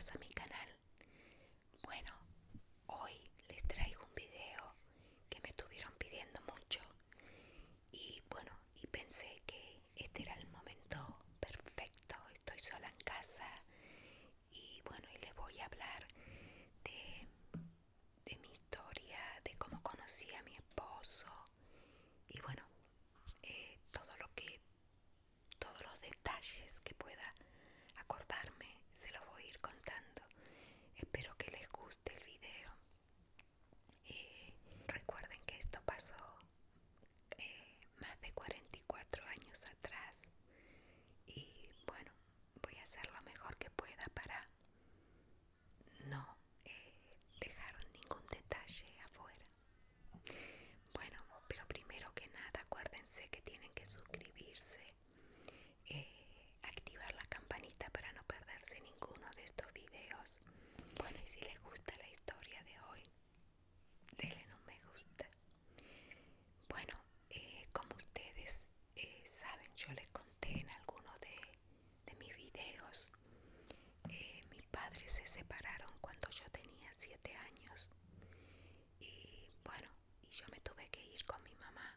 bienvenidos a mi canal. Bueno, hoy les traigo un video que me estuvieron pidiendo mucho y bueno, y pensé que este era el momento perfecto. Estoy sola en casa y bueno, y les voy a hablar de, de mi historia, de cómo conocí a mi esposo y bueno, todos los detalles que pueda acordarme se los voy a ir contando. Espero que les guste el video. Recuerden que esto pasó más de 44 años atrás y bueno, voy a hacer lo mejor que pueda para no dejar ningún detalle afuera. Bueno, pero primero que nada acuérdense que tienen que suscribirse, activar la campanita para no perderse ninguno de estos videos. Bueno, y si les gusta la historia de hoy, denle un me gusta. Bueno, como ustedes saben, yo les conté en alguno de mis videos, mis padres se separaron cuando yo tenía 7 años y bueno, y yo me tuve que ir con mi mamá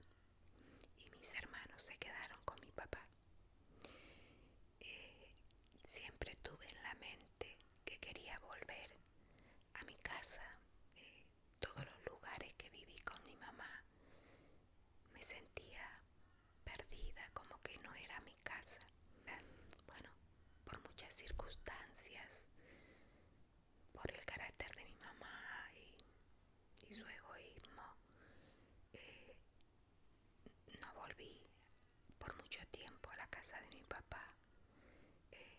y mis hermanos se quedaron con mi papá. Siempre tuve en la mente que quería volver a mi casa. Todos los lugares que viví con mi mamá me sentía perdida, como que no era mi casa. Bueno, por muchas circunstancias, por el carácter de mi mamá y su egoísmo, eh, no volví por mucho tiempo a la casa de mi papá. Eh,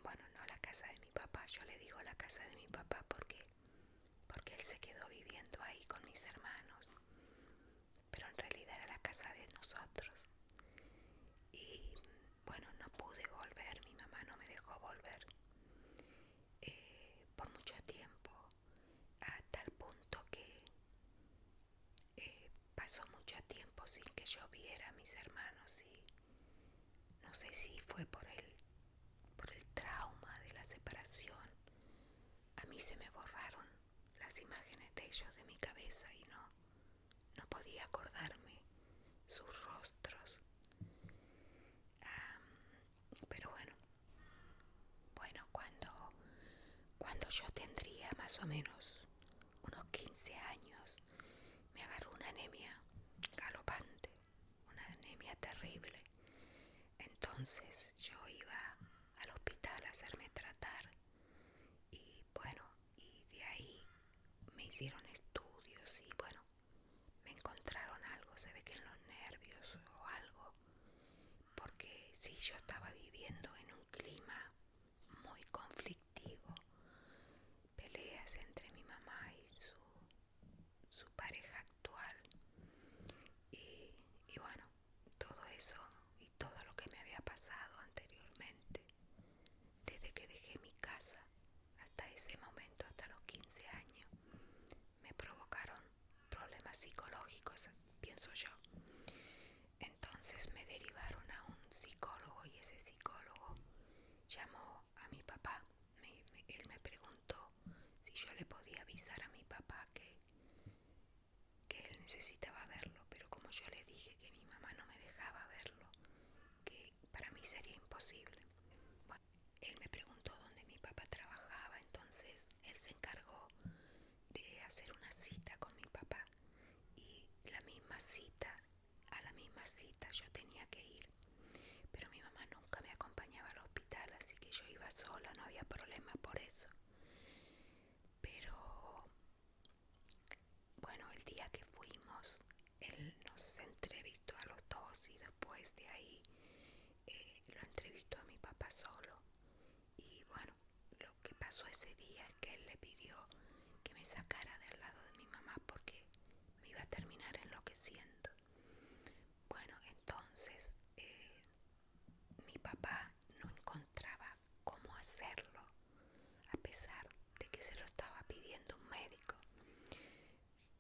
bueno, no la casa de mi papá, yo le digo la casa de mi papá porque él se quedó viviendo ahí con mis hermanos, pero en realidad era la casa de nosotros. Y bueno, no pude volver, mi mamá no me dejó volver por mucho tiempo, a tal punto que pasó mucho tiempo sin que yo viera a mis hermanos y no sé si fue por el trauma de la separación. A mí se me borraron las imágenes de ellos de mi cabeza y no podía acordarme sus rostros. Pero bueno, cuando yo tendría más o menos unos 15 años, me agarró una anemia galopante, una anemia terrible. Entonces yo iba al hospital a hacerme tratar y bueno, y de ahí me hicieron estudios y bueno, me encontraron algo, se ve que en los nervios o algo, porque sí, yo estaba viviendo en un clima muy conflictivo, peleas entre mi mamá y su pareja actual y bueno, todo eso y todo lo que me había pasado anteriormente, desde que dejé mi casa hasta ese momento, hasta los 15 años, me provocaron problemas psicológicos, pienso yo. Entonces me derivaron a un psicólogo y ese psicólogo llamó a mi papá. Él me preguntó si yo le podía avisar a mi papá que él necesitaba verlo, pero como yo le dije que mi mamá no me dejaba verlo, que para mí sería imposible. Bueno, él me preguntó dónde mi papá trabajaba, entonces él se encargó de hacer una cita con mi papá y a la misma cita yo tenía que ir, pero mi mamá nunca me acompañaba al hospital, así que yo iba sola, no había problema por eso. Pero bueno, el día que fuimos, él nos entrevistó a los dos y después de ahí lo entrevistó a mi papá solo. Y bueno, lo que pasó ese día es que él le pidió que me sacara del lado de mi mamá porque me iba a terminar enloqueciendo. Bueno, entonces mi papá no encontraba cómo hacerlo, a pesar de que se lo estaba pidiendo un médico,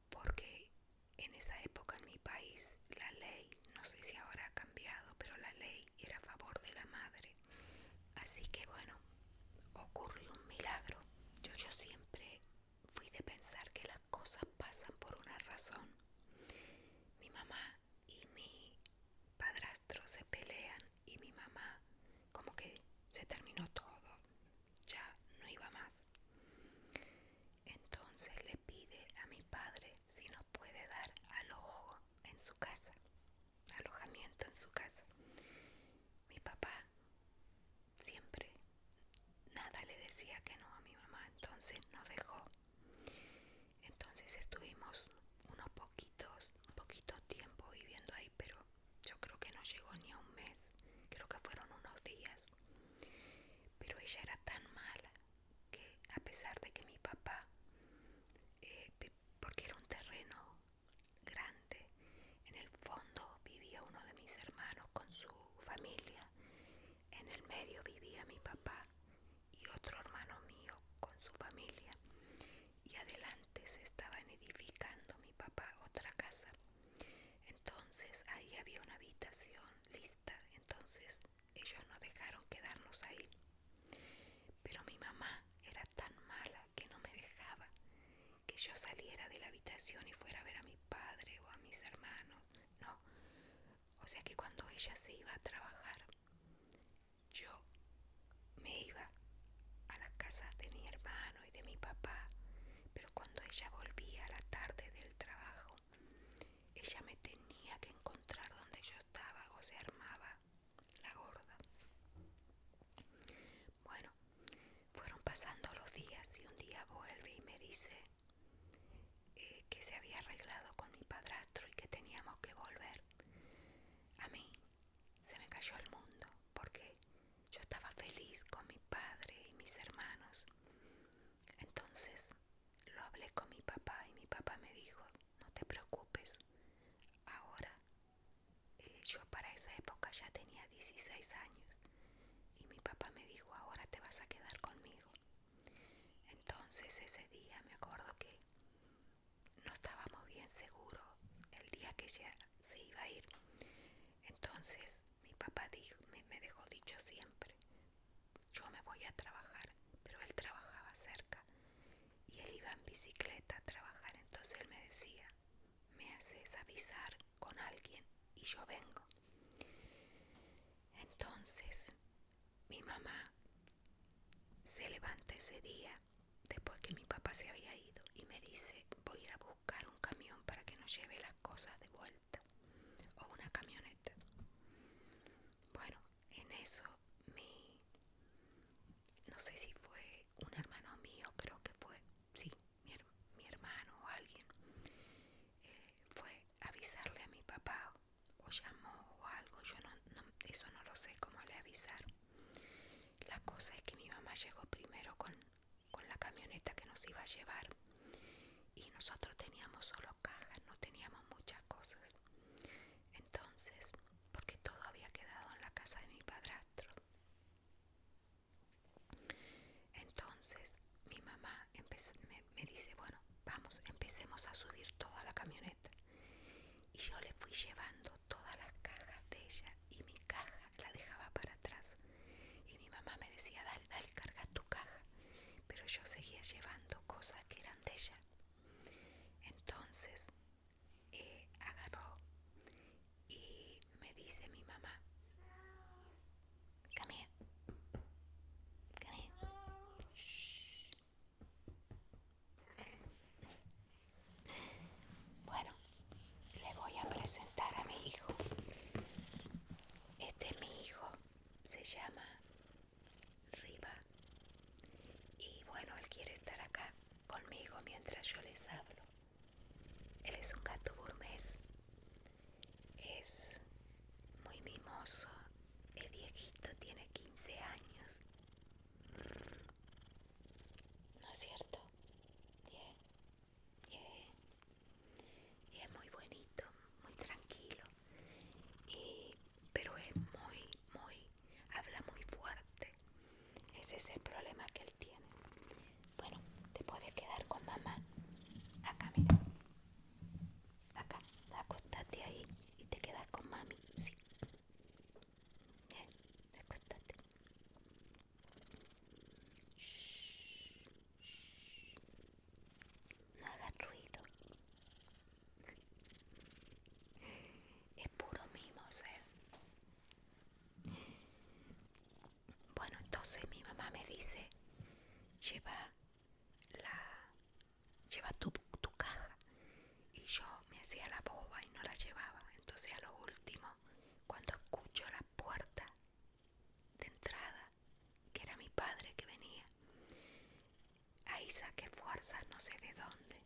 porque en esa época en mi país la ley, no sé si ahora ha cambiado, pero la ley era a favor de la madre. Así que bueno, yo siempre fui de pensar que las cosas pasan por una razón. Mi mamá y mi padrastro se pelean y mi mamá como que se terminó todo, ya no iba más. Entonces le pide a mi padre si nos puede dar alojo en su casa, alojamiento en su casa. Mi papá siempre nada le decía que no a mi mamá, entonces nos dejó. Entonces estuvimos un poquito tiempo viviendo ahí, pero yo creo que no llegó ni a un mes, creo que fueron unos días. Pero ella era tan mala que a pesar de que mi papá, porque era un terreno grande, en el fondo vivía uno de mis hermanos con su familia, en el medio vivía mi papá y otro hermano mío con su familia, y adelante se estaban edificando mi papá otra casa. Entonces ahí había una habitación lista, entonces ellos nos dejaron quedarnos ahí. Pero mi mamá era tan mala que no me dejaba que yo saliera de la habitación y fuera a ver a mi padre o a mis hermanos. No, o sea que cuando ella se iba a trabajar, yo me iba a las casas de mi hermano y de mi papá, pero cuando ella volvía a la tarde del trabajo, ella me tenía que encontrar donde yo estaba, o se armaba la gorda. Bueno, fueron pasando los días y un día vuelve y me dice que se había arreglado con mi padrastro y que teníamos que volver. A mí se me cayó el mundo porque yo estaba feliz con mi padre y mis hermanos. Entonces lo hablé con mi papá y mi papá me dijo, no te preocupes, ahora yo para esa época ya tenía 16 años y mi papá me dijo, ahora te vas a quedar conmigo. Entonces ese día me acuerdo que no estábamos bien seguros el día que ella se iba a ir. Entonces mi papá me dejó dicho siempre, yo me voy a trabajar, pero él trabajaba cerca y él iba en bicicleta a trabajar. Entonces él me decía, me haces avisar con alguien y yo vengo. Entonces mi mamá se levanta ese día después que mi papá se había ido y me dice, voy a ir a buscar un camión para que nos lleve las cosas de vuelta, o una camioneta. Bueno, en eso no sé si fue un hermano mío, creo que fue, sí, mi hermano o alguien, fue a avisarle a mi papá o llamó o algo, yo eso no lo sé cómo le avisaron. La cosa es que mi mamá llegó primero con la camioneta que nos iba a llevar y nosotros teníamos solo cajas, no teníamos muchas cosas. Entonces, porque todo había quedado en la casa de mi padrastro. Entonces mi mamá me dice, bueno, vamos, empecemos a subir toda la camioneta. Y yo le fui llevando todas las cajas de ella y mi caja la dejaba para atrás. Y mi mamá me decía, dale, dale, carga tu caja. Pero yo seguía llevando cosas que eran de ella. Entonces agarró y me dice mi mamá, Camille, Camille, shh. Bueno, le voy a presentar a mi hijo. Este es mi hijo, se llama Riva. Y bueno, él quiere estar acá conmigo mientras yo les hablo. Él es un gato burmés. Es muy mimoso. Es viejito, tiene 15 años. ¿No es cierto? Yeah. Y es muy bonito, muy tranquilo. Pero es habla muy fuerte. Ese es el problema que él tiene. Bueno, te puedes quedar con mamá. Acá, mira. Acá, acostate ahí y te quedas con mami. Sí. dice, lleva, lleva tu caja. Y yo me hacía la boba y no la llevaba. Entonces a lo último, cuando escucho la puerta de entrada, que era mi padre que venía, ahí saqué fuerzas no sé de dónde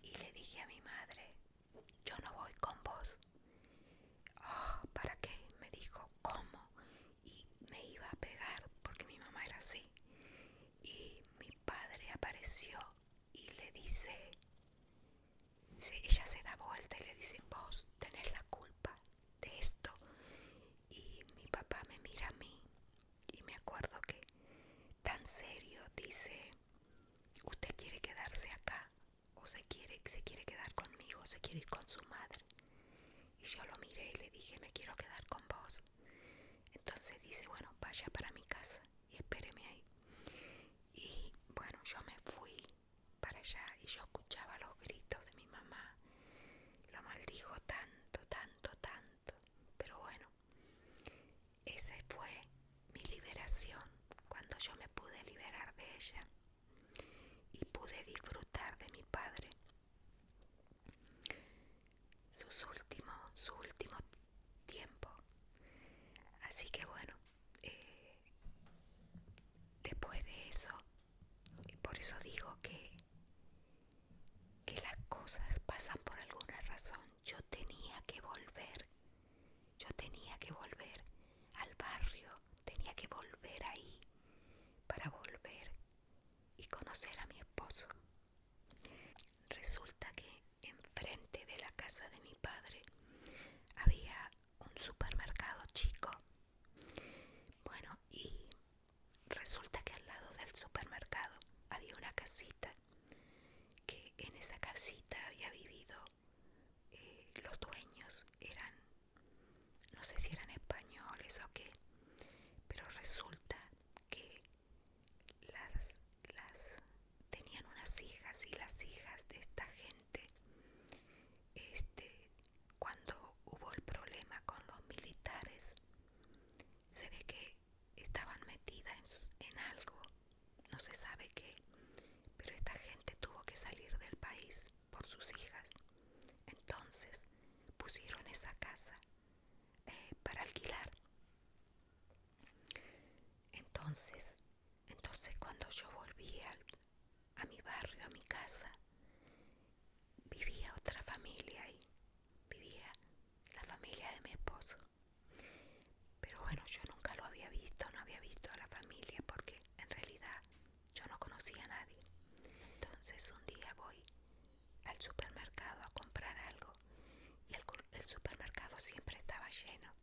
y le dije a mi madre, yo no voy con vos. Oh, ¿para qué? Me dijo, ¿cómo? Y me iba a pegar porque mi mamá era así. Y mi padre apareció y le dice, ella se da vuelta y le dice, vos tenés la culpa de esto. Y mi papá me mira a mí y me acuerdo que tan serio dice, ¿usted quiere quedarse acá? ¿O se quiere quedar conmigo? ¿O se quiere ir con su madre? Y yo lo miré y le dije, me quiero quedar con vos. Entonces dice, bueno, vaya para mi casa y espéreme ahí. Y bueno, yo me fui para allá y yo escuchaba los gritos de mi mamá. Lo maldijo tanto, tanto, tanto. Pero bueno, esa fue mi liberación, cuando yo me pude liberar de ella y pude disfrutar de mi padre. Su último tiempo. Así que bueno, después de eso, por eso digo que las cosas pasan por alguna razón. Yo tenía que volver al barrio, tenía que volver ahí para volver y conocer a mi esposo. Resulta que enfrente de la casa de mi padre había un supermercado chico. Bueno, y resulta que al lado del supermercado había una casita, que en esa casita había vivido, los dueños eran, no sé si eran españoles o qué, pero resulta que las tenían unas hijas, y las hijas de esta gente, cuando hubo el problema con los militares, se ve que estaban metidas en algo, no se sabe qué, pero esta gente tuvo que salir del país por sus hijas. Entonces pusieron esa casa para alquilar. Entonces cuando yo volví a mi barrio, a mi casa, vivía otra familia ahí, vivía la familia de mi esposo. Pero bueno, yo nunca lo había visto, no había visto a la familia porque en realidad yo no conocía a nadie. Entonces un día voy al supermercado a comprar algo y el supermercado siempre estaba lleno.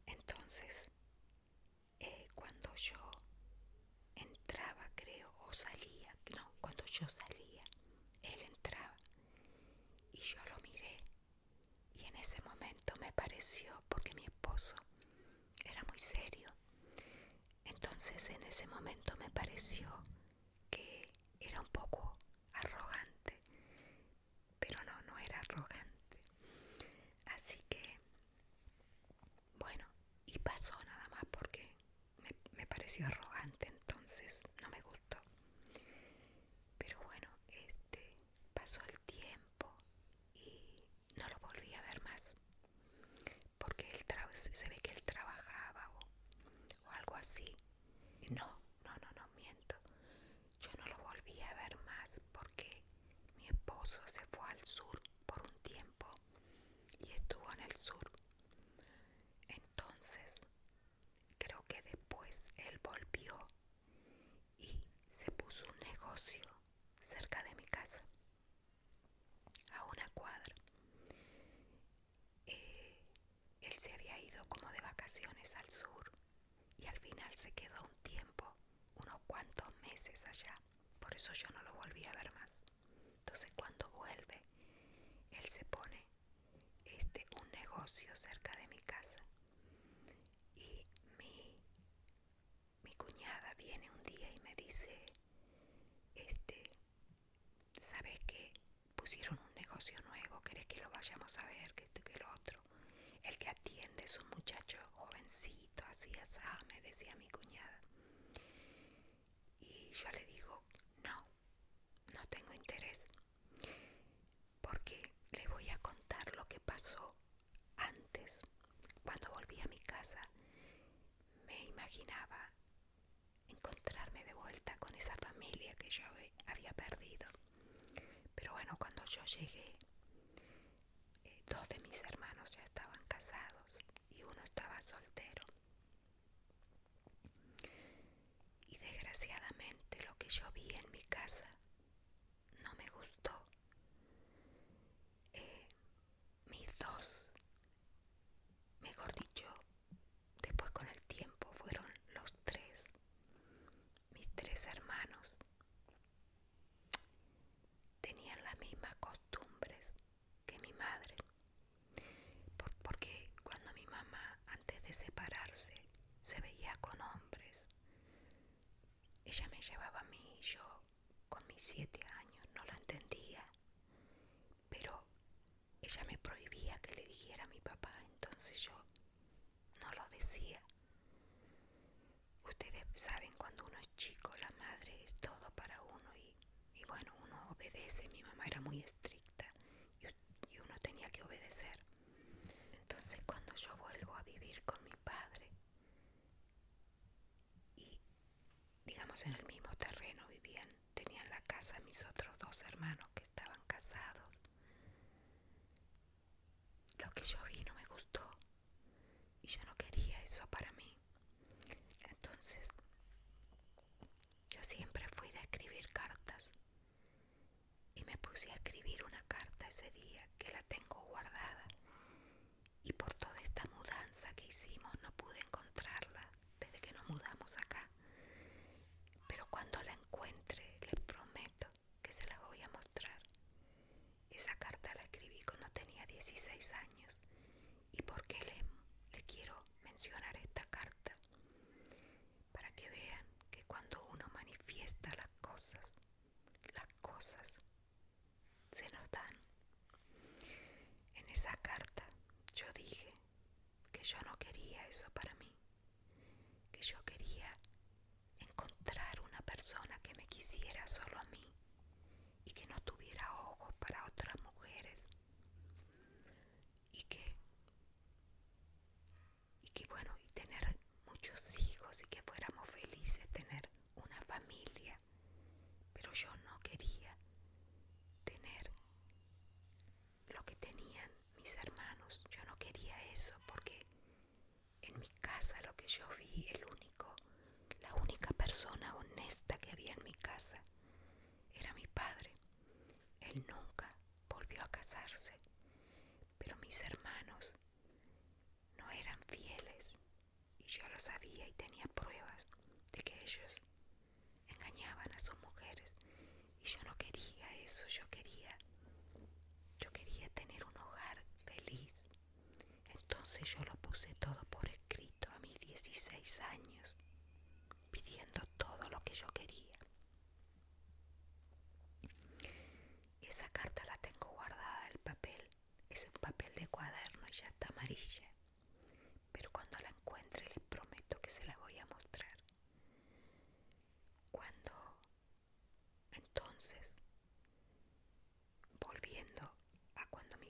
Entonces, cuando yo entraba, creo, o salía, no, cuando yo salía, él entraba y yo lo miré, y en ese momento me pareció, porque mi esposo era muy serio, entonces en ese momento me pareció que era un poco arrogante, pero no era arrogante. Así que, bueno, y pasó nada más porque me pareció arrogante, entonces no me gustó. Pero bueno, pasó el tiempo y no lo volví a ver más, porque se ve que él trabajaba o algo así. No, miento. Yo no lo volví a ver más porque mi esposo se fue al sur por un tiempo y estuvo en el sur. Entonces, creo que después él volvió y se puso un negocio cerca de mi casa, a una cuadra. Él se había ido como de vacaciones al sur y al final se quedó un tiempo, unos cuantos meses allá. Por eso yo no lo volví a ver más. Entonces cuando vuelve, él se pone un negocio cerca de mi casa. Y mi cuñada viene un día y me dice, ¿sabes qué? Pusieron un negocio nuevo, ¿querés que lo vayamos a ver? Que esto y que lo otro. El que atiende es un muchacho jovencito, así, me decía mi cuñada. pasó antes, cuando volví a mi casa, me imaginaba encontrarme de vuelta con esa familia que yo había perdido. Pero bueno, cuando yo llegué, dos de mis hermanos ya estaban casados y uno estaba soltero. Y desgraciadamente lo que yo vi en mi casa no me gustó. Mis dos, mejor dicho, después con el tiempo fueron los tres, mis tres hermanos, tenían las mismas costumbres que mi madre. Porque cuando mi mamá, antes de separarse, se veía con hombres, ella me llevaba a mí y yo, con mis 7 años, no lo entendía. Pero ella me prohibía que le dijera a mi papá, entonces yo no lo decía. Ustedes saben, cuando uno es chico, la madre es todo para uno y bueno, uno obedece. Mi mamá era muy estricta y uno tenía que obedecer. Entonces cuando yo vuelvo a vivir con mi padre y digamos en el mismo terreno vivían, tenían la casa mis otros dos hermanos que estaban casados, lo que yo vi no me gustó y yo no quería eso para mí. Entonces yo siempre fui de escribir cartas y me puse a escribir una carta ese día que la tengo guardada, y por toda esta mudanza que hicimos no pude encontrarla desde que nos mudamos acá. Pero cuando la encuentre, les prometo que se la voy a mostrar. Esa carta la escribí cuando tenía 16 años. ¿Y por qué le quiero mencionar esta carta? Para que vean que cuando uno manifiesta las cosas se nos dan. En esa carta yo dije que yo no quería eso para mí, que yo quería encontrar una persona que me quisiera solo a mí y que no tuviera ojos para otras mujeres y bueno, y tener muchos hijos y que fuéramos felices, tener una familia. Pero yo no quería tener lo que tenían mis hermanos. Yo no quería eso porque en mi casa lo que yo vi, la única persona honesta que había en mi casa era mi padre. Él nunca volvió a casarse, pero mis hermanos no eran fieles y yo lo sabía y tenía pruebas de que ellos engañaban a sus mujeres y yo no quería eso. Yo quería tener un hogar feliz. Entonces yo lo puse todo por escrito a mis 16 años, pidiendo todo lo que yo quería. Esa carta la tengo guardada, el papel es un papel de cuaderno y ya está amarilla, pero cuando la encuentre les prometo que se la voy a mostrar. Entonces, volviendo a cuando mi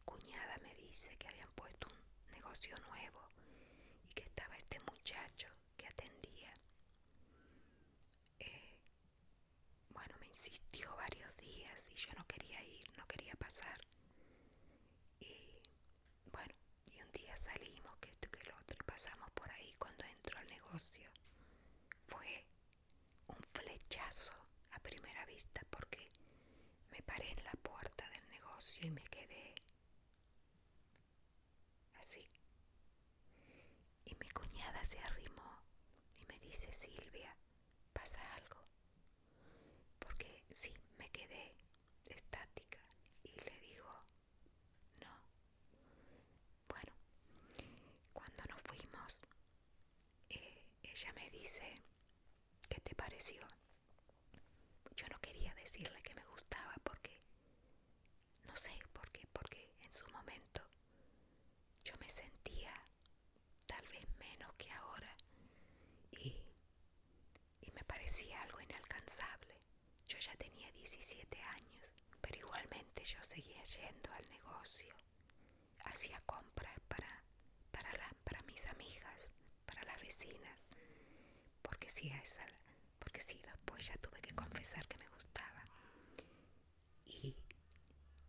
cuñada me dice que habían puesto un negocio nuevo y que estaba este muchacho que atendía, bueno, me insistió varios días y yo no quería ir, no quería pasar. Y bueno, y un día salimos, que esto que lo otro, y pasamos por ahí. Cuando entro al negocio fue un flechazo a primera vista, porque me paré en la puerta del negocio y me quedé así. Y mi cuñada se arrimó y me dice: Silvia, ¿pasa algo? Porque sí, me quedé estática y le digo: no. Bueno, cuando nos fuimos, ella me dice: ¿qué te pareció? Yo no quería decirle que me gustaba porque, no sé por qué, porque en su momento yo me sentía tal vez menos que ahora y me parecía algo inalcanzable. Yo ya tenía 17 años, pero igualmente yo seguía yendo al negocio hacía compras para mis amigas, para las vecinas, porque sí, porque sí, después ya tuve que confesar que me gustaba. Y,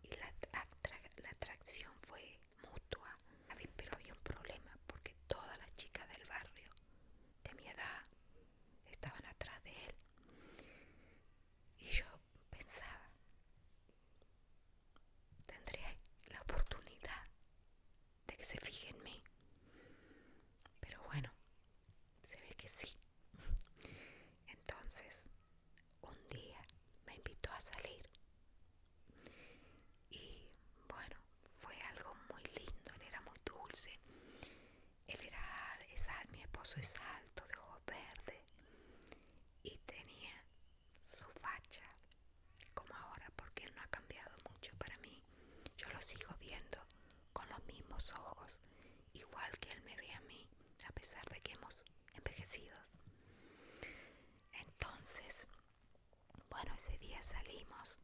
y la atracción fue mutua, pero había un problema porque todas las chicas del barrio de mi edad estaban atrás de él. Y yo pensaba, tendré la oportunidad de que se fije en mí. Pero bueno, se ve que sí. Entonces, un día me invitó a salir. Y bueno, fue algo muy lindo, él era muy dulce. Mi esposo es alto, de ojos verdes, y tenía su facha, como ahora, porque él no ha cambiado mucho para mí. Yo lo sigo viendo con los mismos ojos, igual que él me ve a mí, a pesar de que hemos envejecido. Entonces, bueno, ese día salimos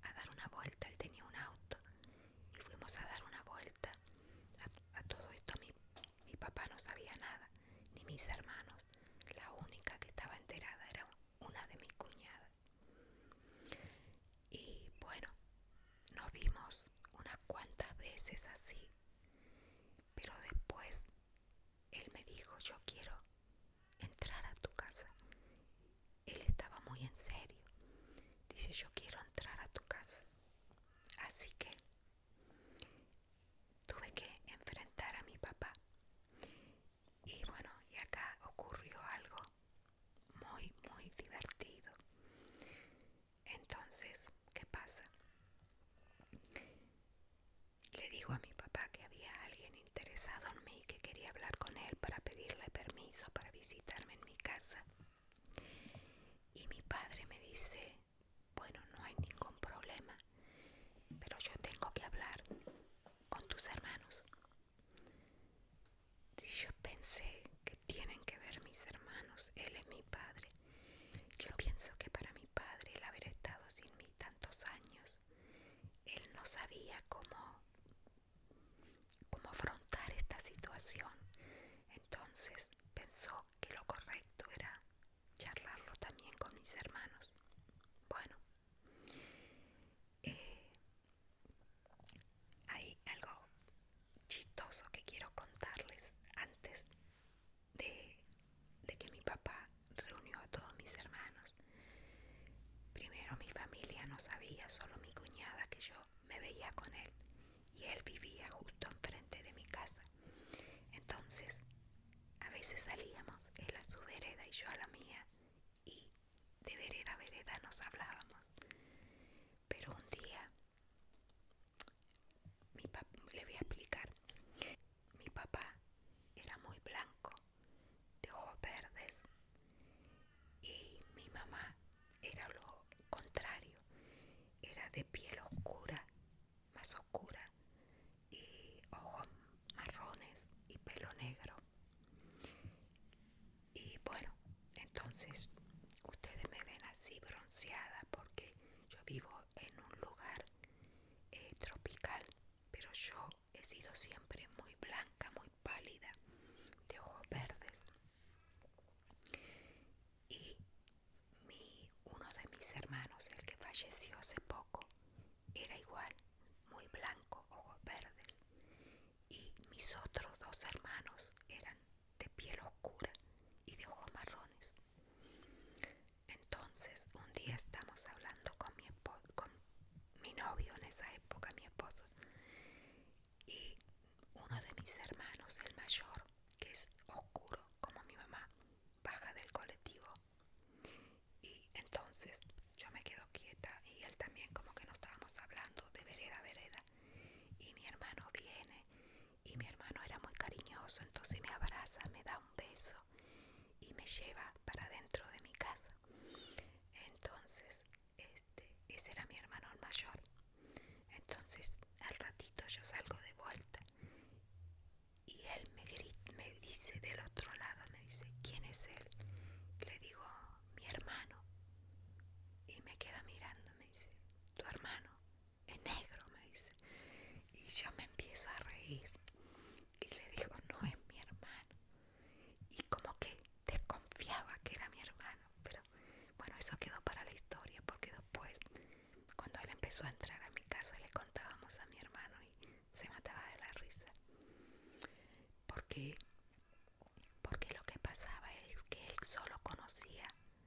a dar una vuelta. Él tenía un auto y fuimos a dar una vuelta. A todo esto mi papá no sabía nada, ni mis hermanos. La única que estaba enterada era una de mis cuñadas. Y bueno, nos vimos unas cuantas veces así, pero después él me dijo, yo quiero entrar a tu casa. Él estaba muy en serio. Dice, yo quiero entrar a tu casa. Así que tuve que enfrentar a mi papá. Y bueno, y acá ocurrió algo muy divertido. Entonces, ¿qué pasa? Le digo a mi papá que había alguien interesado en mí, que quería hablar con él para pedirle permiso para visitarme en mi casa. Y mi padre me dice, bueno, no hay ningún problema, pero yo tengo que hablar con tus hermanos. Y yo pensé, que tienen que ver mis hermanos, él es mi padre. Yo pienso que para mi padre, el haber estado sin mí tantos años, él no sabía cómo afrontar esta situación. Entonces pensó que lo correcto era charlarlo también con mis hermanos. Bueno, hay algo chistoso que quiero contarles antes de que mi papá reunió a todos mis hermanos. Primero, mi familia no sabía, solo mi cuñada, que yo me veía con él, y él vivía justo enfrente de mi casa. Entonces, a veces salíamos, él a su vereda y yo a la mía, y de vereda a vereda nos hablábamos. Pero un día, le voy a explicar, mi papá era muy blanco, de ojos verdes, y mi mamá era lo contrario, era de piel oscura, más oscura, y ojos marrones y pelo negro. Y bueno, entonces ustedes me ven así bronceada porque yo vivo en un lugar tropical, pero yo he sido siempre muy blanca, muy pálida, de ojos verdes. Y uno de mis hermanos, el que falleció hace poco, era igual, muy blanco, ojos verdes. Y mis otros dos hermanos eran de piel oscura y de ojos marrones. Entonces, un día estamos hablando con mi novio en esa época, mi esposo, y uno de mis hermanos, el mayor, que es oscuro como mi mamá, baja del colectivo. Y entonces yo me quedo quieta y él también, como que no estábamos hablando de vereda a vereda. Y mi hermano viene, y mi hermano era muy cariñoso, entonces me abraza, me da un beso y me lleva para dentro de mi casa. Entonces, ese era mi hermano el mayor. Entonces, al ratito yo salgo de vuelta y él me dice del otro lado, me dice, ¿quién es él? Le digo, mi hermano. Y me queda mirando, me dice, ¿tu hermano? Es negro, me dice. eso quedó para la historia, porque después, cuando él empezó a entrar a mi casa, le contábamos a mi hermano y se mataba de la risa. Porque, porque lo que pasaba es que él solo conocía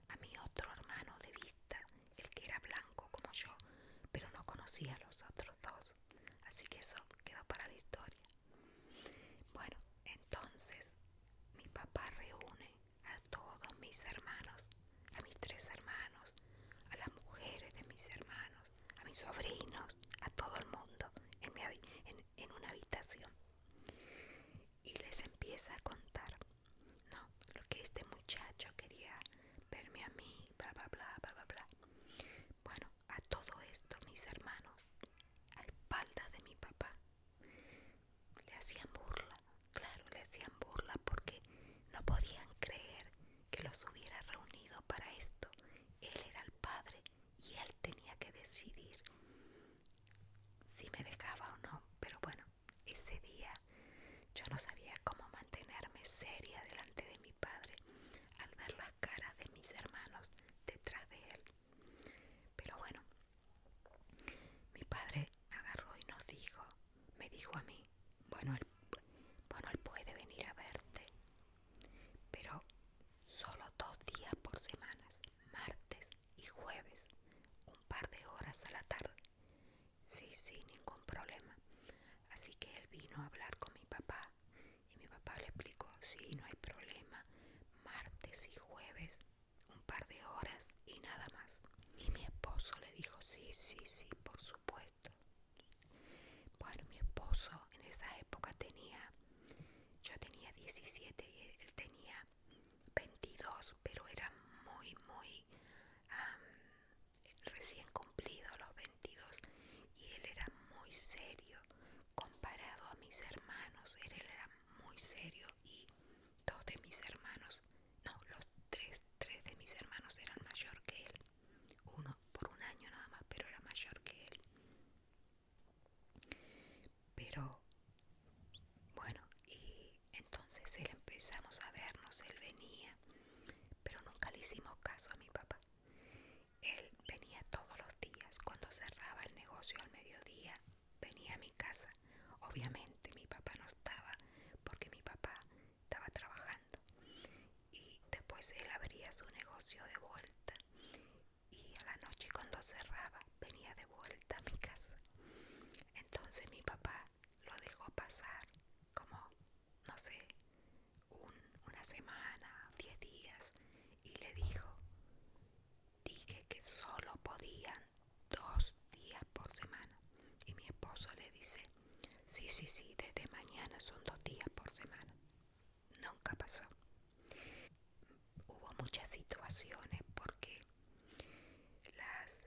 a mi otro hermano de vista, el que era blanco como yo, pero no conocía a los otros dos. Así que eso quedó para la historia. Bueno, entonces mi papá reúne a todos mis hermanos, a mis 3 hermanos, a las mujeres de mis hermanos, a mis sobrinos, a todo el mundo en una habitación y les empieza a contar, no, lo que este muchacho quería verme a mí, bla bla bla bla bla bla. Bueno, a todo esto mis hermanos, a espaldas de mi papá, le hacían burla. Claro, le hacían burla porque no podían creer que los hubiera reunido para esto. Él era el padre y él tenía que decidir si me dejaba o no. Pero bueno, ese día yo no sabía cómo mantenerme seria delante de mi padre al ver las caras de mis hermanos detrás de él. Pero bueno, mi padre agarró y me dijo a mí, bueno, él puede venir a verte, pero solo 2 días por semana, martes y jueves, un par de horas a la tarde. Sí, sí, ningún problema. Así que él vino a hablar con mi papá y mi papá le explicó, sí, no hay problema, martes y jueves, un par de horas y nada más. Y mi esposo le dijo, sí, sí, sí, por supuesto. Bueno, mi esposo en esa época yo tenía 17 y él tenía 22, pero era muy recién cumplido los 22 y él era muy serio comparado a mis hermanos. Él era muy serio y 2 de mis hermanos, no, los tres de mis hermanos eran mayor que él. Uno por un año nada más, pero era mayor que él. Pero bueno, y entonces él empezamos a vernos, él venía, pero nunca le hicimos caso a mi papá. Él venía todos los días, cuando cerraba el negocio al mediodía, venía a mi casa. Obviamente mi papá no estaba, porque mi papá estaba trabajando. Y después él abría su negocio de vuelta. Y a la noche cuando cerraba, venía de vuelta a mi casa. Entonces mi papá lo dejó pasar como, no sé, una semana, 10 días. Y le dijo, dije que solo podían 2 días por semana. Y mi esposo le dice, sí, sí, sí, desde mañana son 2 días por semana. Nunca pasó. Hubo muchas situaciones porque las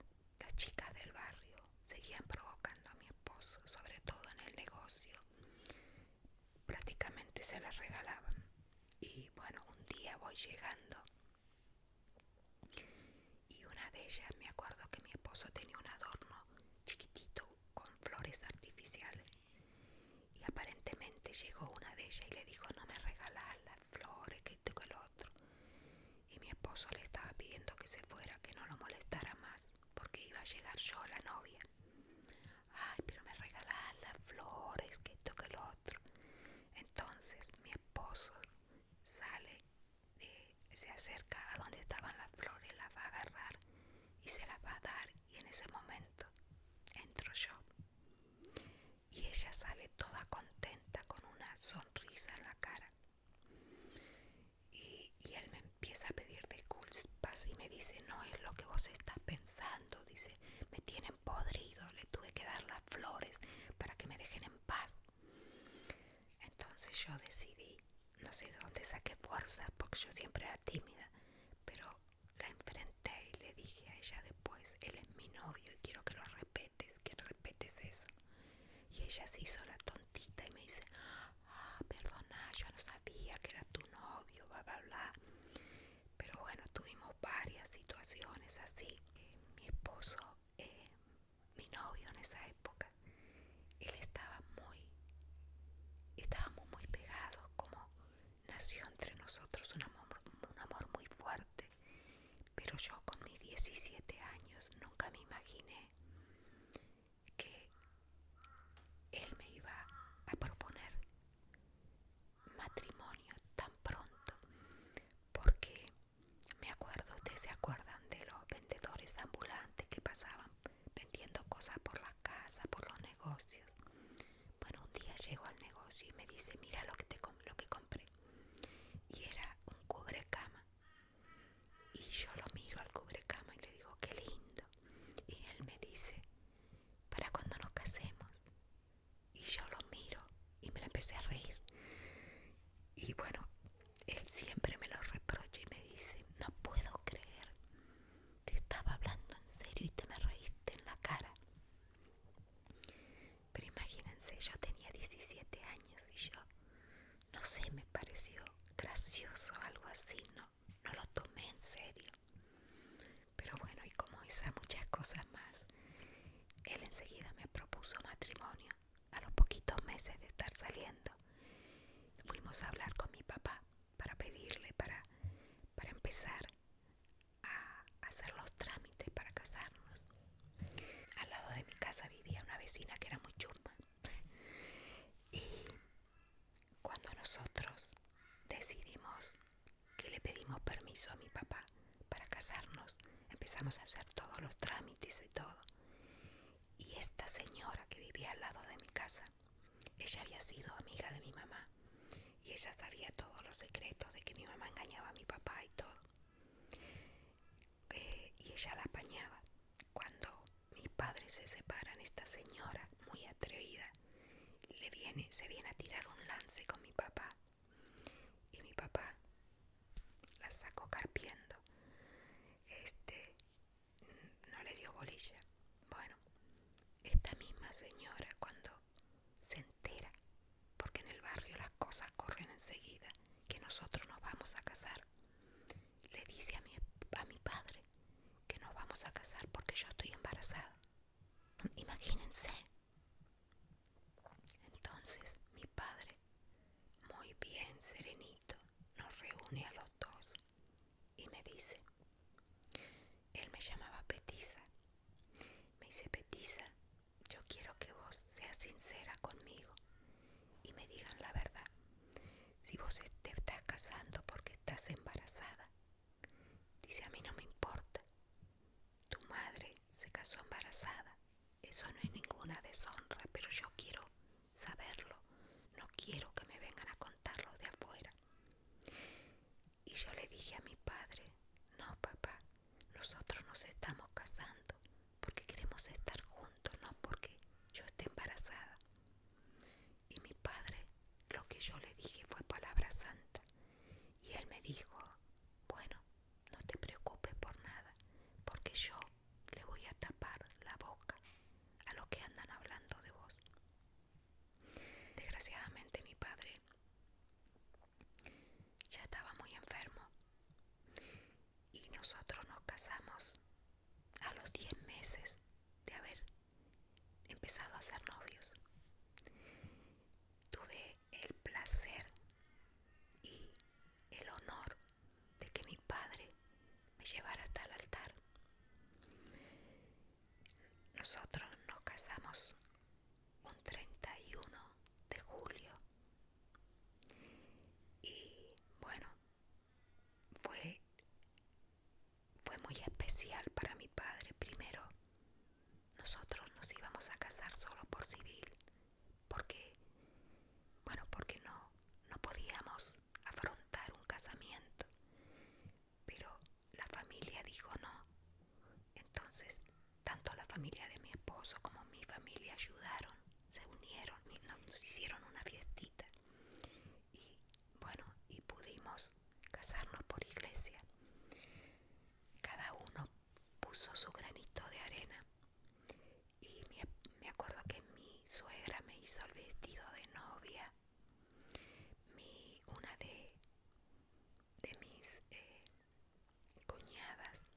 chicas del barrio seguían provocando a mi esposo, sobre todo en el negocio. Prácticamente se las regalaban. Y bueno, un día voy llegando y una de ellas, me acuerdo que mi esposo tenía un adorno chiquitito con flores artificiales y aparentemente llegó una de ellas y le dijo, no me regalas las flores, que esto, que lo otro. Y mi esposo le estaba pidiendo que se fuera, que no lo molestara más, porque iba a llegar yo, la novia. Ay, pero me regalas las flores, que esto, que lo otro. Entonces mi esposo sale, se acerca a donde estaban las flores, las va a agarrar y se las va a dar. Y en ese momento entro yo. Y ella sale toda contenta con una sonrisa en la cara. Y él me empieza a pedir disculpas y me dice, no es lo que vos estás pensando. Dice, me tienen podrido, le tuve que dar las flores para que me dejen en paz. Entonces yo decidí, no sé de dónde saqué fuerzas, porque yo siempre era tímida, pero la enfrenté y le dije a ella después, él es mi novio y quiero que lo respetes, que respetes eso. Y ella se hizo la tontita y me dice, perdona, yo no sabía que era tu novio, bla bla bla. Pero bueno, tuvimos varias situaciones así. Mi esposo, mi novio en esa época, él estábamos muy pegados, como nació entre nosotros un amor muy fuerte. Pero yo con mis empezar a hacer los trámites para casarnos. Al lado de mi casa vivía una vecina que era muy chusma. Y cuando nosotros decidimos que le pedimos permiso a mi papá para casarnos, empezamos a hacer todos los trámites y todo. Y esta señora que vivía al lado de mi casa, ella había sido amiga de mi mamá y ella sabía todos los secretos de que mi mamá engañaba a mi papá y todo. Y ella la apañaba. Cuando mis padres se separan, esta señora, muy atrevida, se viene a tirar un lance con mi papá. Y mi papá la sacó carpiendo. No le dio bolilla. Bueno, esta misma señora, cuando se entera, porque en el barrio las cosas corren enseguida, que nosotros nos vamos a casar, le dice a mi padre que nos vamos a casar porque yo estoy embarazada. Imagínense. Entonces mi padre, muy bien serenito, nos reúne a los dos y me dice, él me llamaba Petiza, me dice: Petiza, yo quiero que vos seas sincera conmigo y me digan la verdad. Si vos te estás casando porque estás embarazada, dice, a mí no me importa. Tu madre se casó embarazada. Eso no es ninguna deshonra, pero yo quiero saberlo. No quiero que me vengan a contarlo de afuera. Y yo le dije a mi padre: no, papá, nosotros nos estamos casando porque queremos estar juntos, no porque yo esté embarazada. Y mi padre, lo que yo le dije fue palabra santa. Y él me dijo: bueno, no te preocupes por nada, porque yo le voy a tapar la boca a los que andan hablando de vos. Desgraciadamente mi padre ya estaba muy enfermo y nosotros nos casamos a los 10 meses de haber empezado a ser novios. Tuve el placer y el honor de que mi padre me llevara hasta el altar. Nosotros nos casamos un 31 de julio y bueno, fue muy especial para mi padre. Primero, nosotros nos íbamos a casar solo por civil, porque no podíamos afrontar un casamiento, pero la familia dijo no. Entonces, tanto la familia de mi esposo como mi familia ayudaron, se unieron y nos hicieron una fiestita. Y bueno, y pudimos casarnos por iglesia. Cada uno puso su granito de arena. Y me acuerdo que mi suegra me hizo el vestido de novia. Una de mis cuñadas,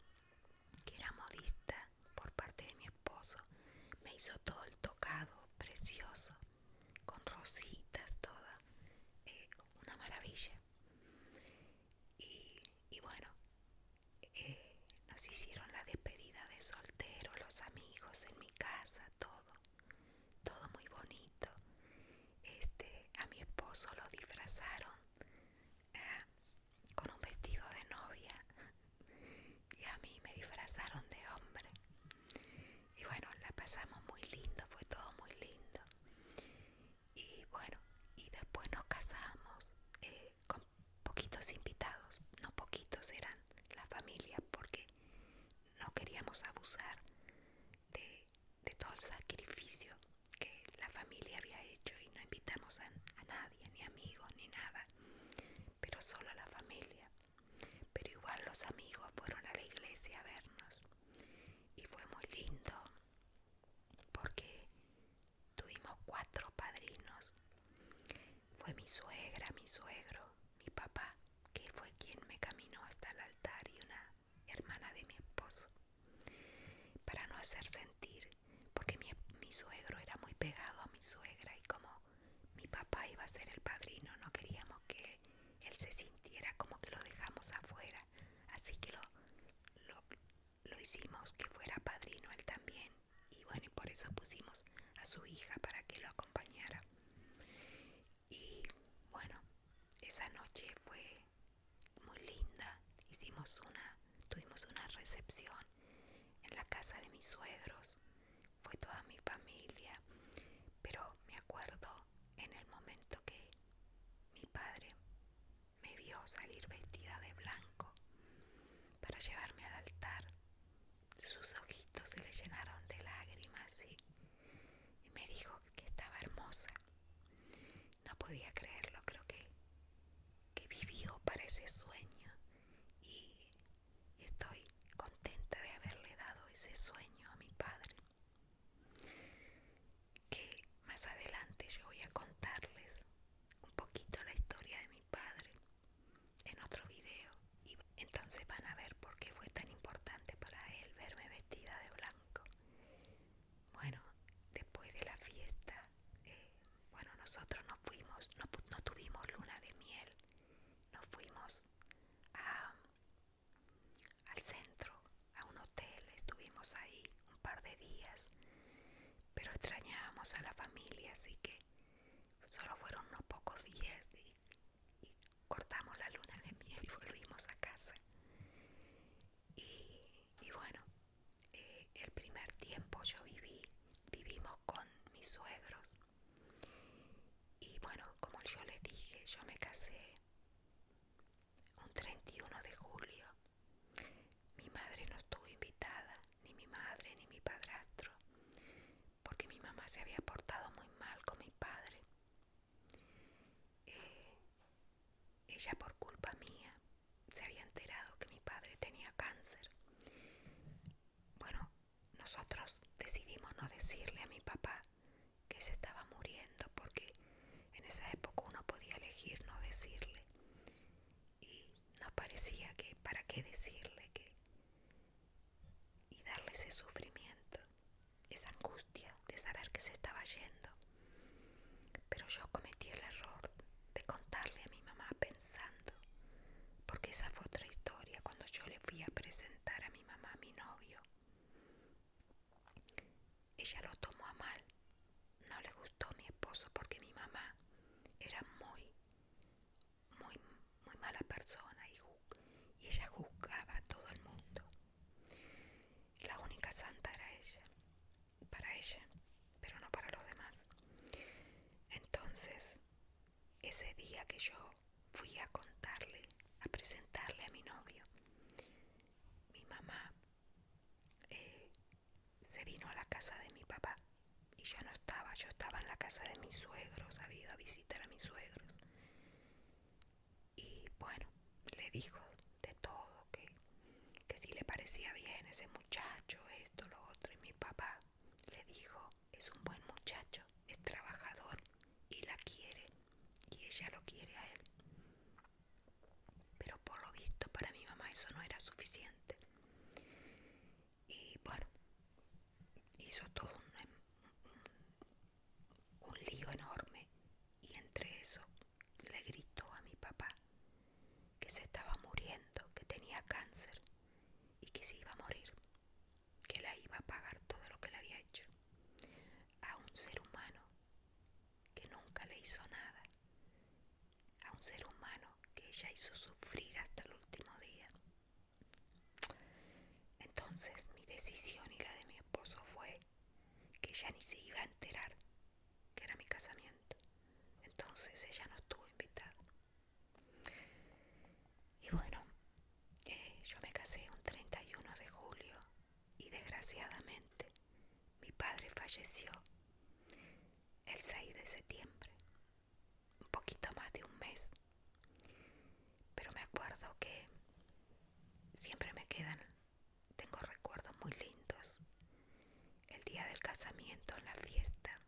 que era modista por parte de mi esposo, me hizo todo el tocado precioso, con rositas, toda una maravilla. Y bueno, nos hicieron la despedida de soltero, los amigos en mi casa, todo muy bonito. A mi esposo lo disfrazaron con un vestido de novia y a mí me disfrazaron de hombre. Y bueno, la pasamos muy lindo, fue todo muy lindo. Y bueno, y después nos casamos con poquitos invitados, no poquitos, eran la familia, porque no queríamos abusar de todo el sacrificio que la familia había hecho y no invitamos a nadie, ni amigos, ni nada, pero solo a la familia. Pero igual los amigos fueron a la iglesia a vernos y fue muy lindo porque tuvimos 4 padrinos. Fue mi suegra, mi suegro, mi papá, que fue quien me caminó hasta el altar, y una hermana de mi esposo, para no hacer sentir, porque mi suegro era muy pegado a mi suegra y como mi papá iba a ser el padrino, no queríamos que él se sintiera recepción en la casa de mis suegros. Fue toda mi familia, pero me acuerdo en el momento que mi padre me vio salir vestida de blanco para llevarme al altar. Sus ojitos se le llenaron de lágrimas y me dijo que estaba hermosa. No podía creerlo, creo que vivió para ese sueño y estoy contenta de haberle dado ese sueño a mi padre. Que más adelante yo voy a contarles un poquito la historia de mi padre en otro video y entonces van a ver por qué fue tan importante para él verme vestida de blanco. Bueno, después de la fiesta, nosotros nos fuimos, no tuvimos luna de miel, nos fuimos al centro, a un hotel, estuvimos ahí un par de días, pero extrañábamos a la familia, así que solo fueron unos pocos días y cortamos la luna de miel y volvimos a casa. Y bueno, el primer tiempo vivimos con mis suegros. Y bueno, como yo les dije, yo me casé un 31 de julio. Mi madre no estuvo invitada, ni mi madre ni mi padrastro, porque mi mamá se había portado muy mal con mi padre. Ella, por culpa mía, se había enterado que mi padre tenía cáncer. Bueno, nosotros decidimos no decirle a mi papá que se estaba muriendo, porque en esa época uno podía elegir no decirle. Y nos parecía que para qué decirle y darle ese sufrimiento, esa angustia de saber que se estaba yendo. Pero yo cometí el error de contarle a mi mamá pensando, porque esa fue otra historia. Cuando yo le fui a presentar a mi mamá a mi novio, ella lo tomó a mal. No le gustó mi esposo porque mi mamá era muy mala persona y ella juzgaba a todo el mundo. La única santa era ella, para ella, pero no para los demás. Entonces, ese día que yo fui a contarle, a presentarle a mi novio, mi mamá se vino a la casa de mi papá y yo no estaba, yo estaba en la casa de mis suegros, había ido a visitar a mis suegros. Y bueno, le dijo de todo, que si le parecía bien ese muchacho, esto, lo otro. Y mi papá le dijo, es un buen muchacho, es trabajador y la quiere, y ella lo quiere a él. Pero por lo visto para mi mamá eso no era suficiente. Y bueno, hizo todo un lío enorme, y entre eso le gritó a mi papá que se estaba muriendo, que tenía cáncer y que se iba a morir, que la iba a pagar todo lo que le había hecho a un ser humano que nunca le hizo nada, a un ser humano que ella hizo sufrir hasta el último día. Entonces mi decisión y la de mi esposo fue que ella ni se iba a enterar que era mi casamiento. Entonces ella no estuvo invitada. Y bueno, yo me casé un 31 de julio y desgraciadamente mi padre falleció el 6 de septiembre, un poquito más de un mes. Pero me acuerdo que siempre tengo recuerdos muy lindos. El día del casamiento, en la fiesta,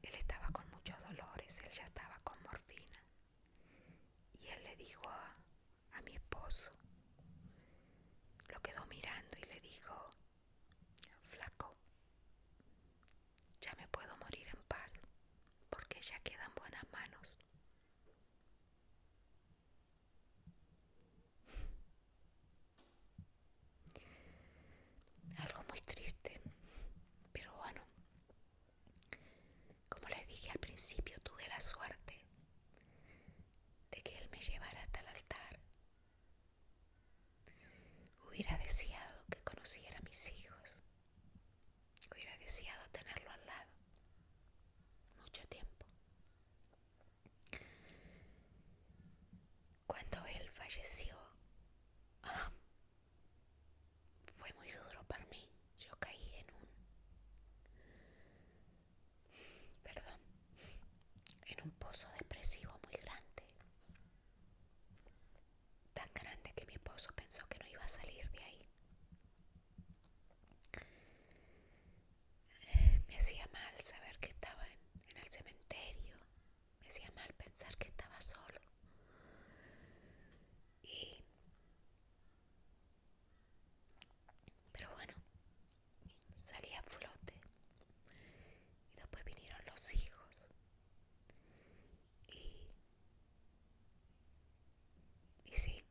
él estaba con muchos dolores, él ya estaba con morfina. Y él le dijo a mi esposo, lo quedó mirando y le dijo, flaco, ya me puedo morir en paz, porque ya quedan buenas manos. Algo muy triste, pero falleció, ah, fue muy duro para mí. Yo caí perdón, en un pozo depresivo muy grande, tan grande que mi esposo pensó que no iba a salir de ahí. Me hacía mal saber que estaba en el cementerio, me hacía mal pensar que estaba solo. Y, pero bueno, salí a flote y después vinieron los hijos y, y sí,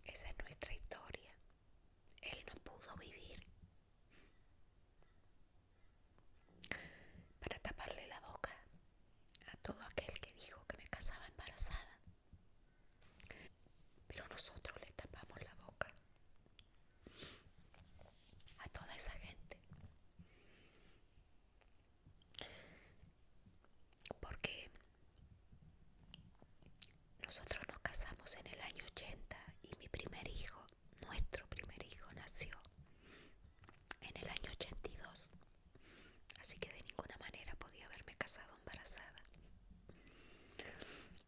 esa es nuestra historia. Él no pudo vivir para taparle la boca a todo aquel que dijo que me casaba embarazada, pero nosotros le tapamos la boca a toda esa gente, porque nosotros nos casamos en el año 80 y nuestro primer hijo, nació en el año 82, así que de ninguna manera podía haberme casado embarazada.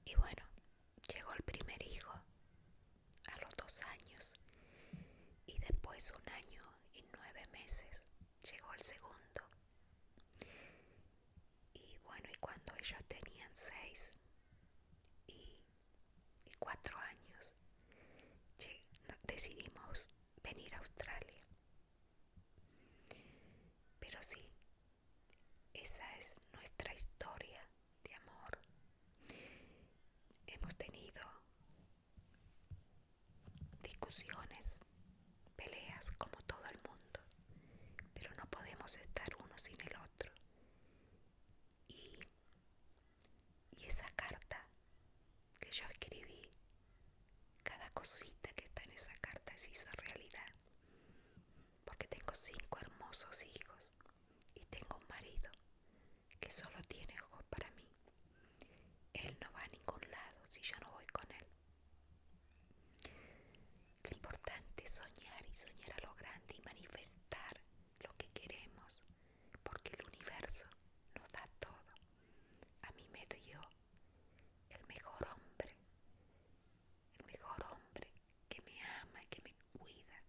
Y bueno, llegó el primer hijo a los 2 años y después 1 año y 9 meses llegó el segundo. Y bueno, y cuando ellos tenían 6 y 4 años, decidimos venir a Australia. Pero sí, esa es nuestra historia de amor. Hemos tenido discusiones, peleas como todo el mundo, pero no podemos estar uno sin el otro. Y, y esa carta que yo escribí, cada cosita que está en esa carta se hizo realidad, porque tengo 5 hermosos hijos y tengo un marido que solo tiene ojos para mí. Él no va a ningún lado si yo no voy con él. Lo importante es soñar y soñar a lo grande y manifestar lo que queremos, porque el universo nos da todo. A mí me dio el mejor hombre que me ama y que me cuida,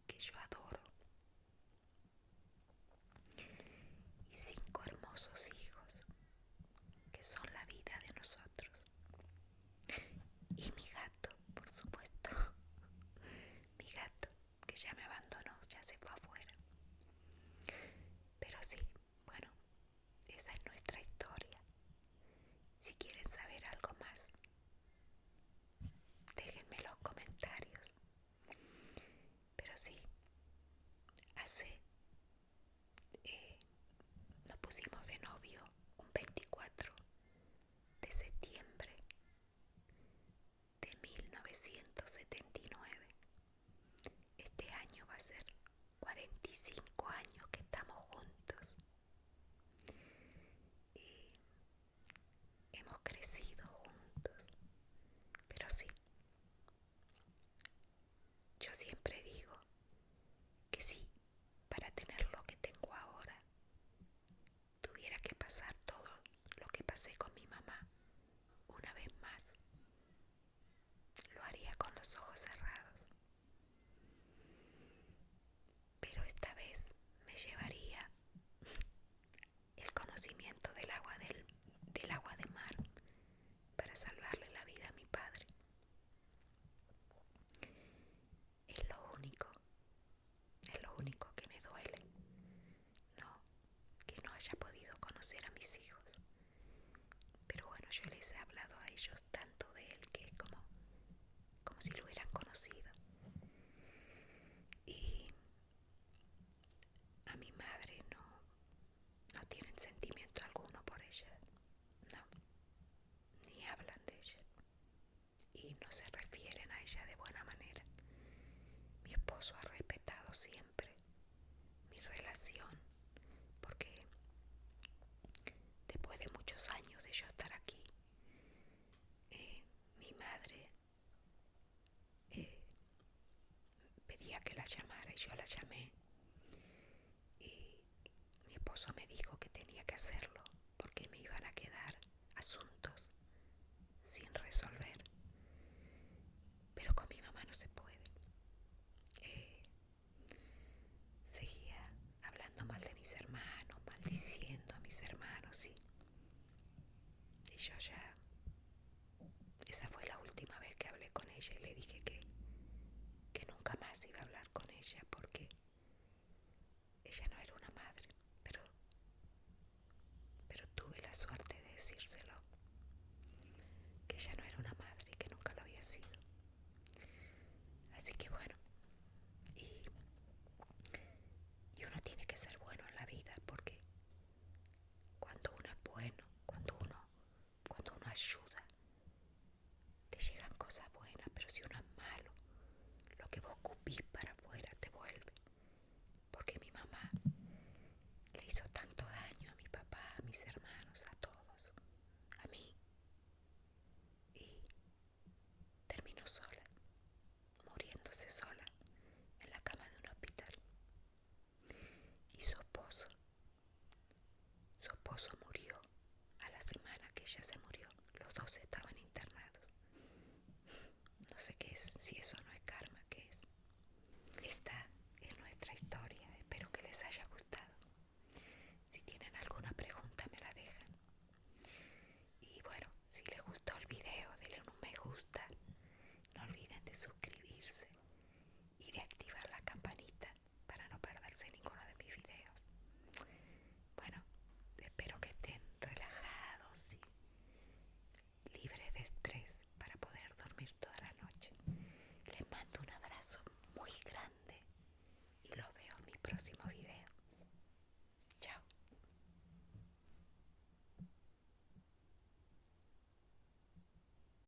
que yo adoro. Y 5 hermosos hijos que son la vida de nosotros. Y mi gato, por supuesto, mi gato que ya me abandonó, ya se fue afuera. Pero sí, bueno, esa es nuestra historia. Si quieren saber algo más, déjenme en los comentarios. Pero sí, hace, nos pusimos de novio un 24 de septiembre de 1979. Este año va a ser 45 años que estamos juntos y hemos crecido juntos. Pero sí, yo siempre digo que sí, para tener lo que tengo ahora, tuviera que pasar todo lo que pasé con mi mamá una vez más, lo haría con los ojos cerrados. Pero esta vez me llevaría el conocimiento del agua de mar para salvarle la vida a mi padre. Es lo único que me duele. inició la llamada.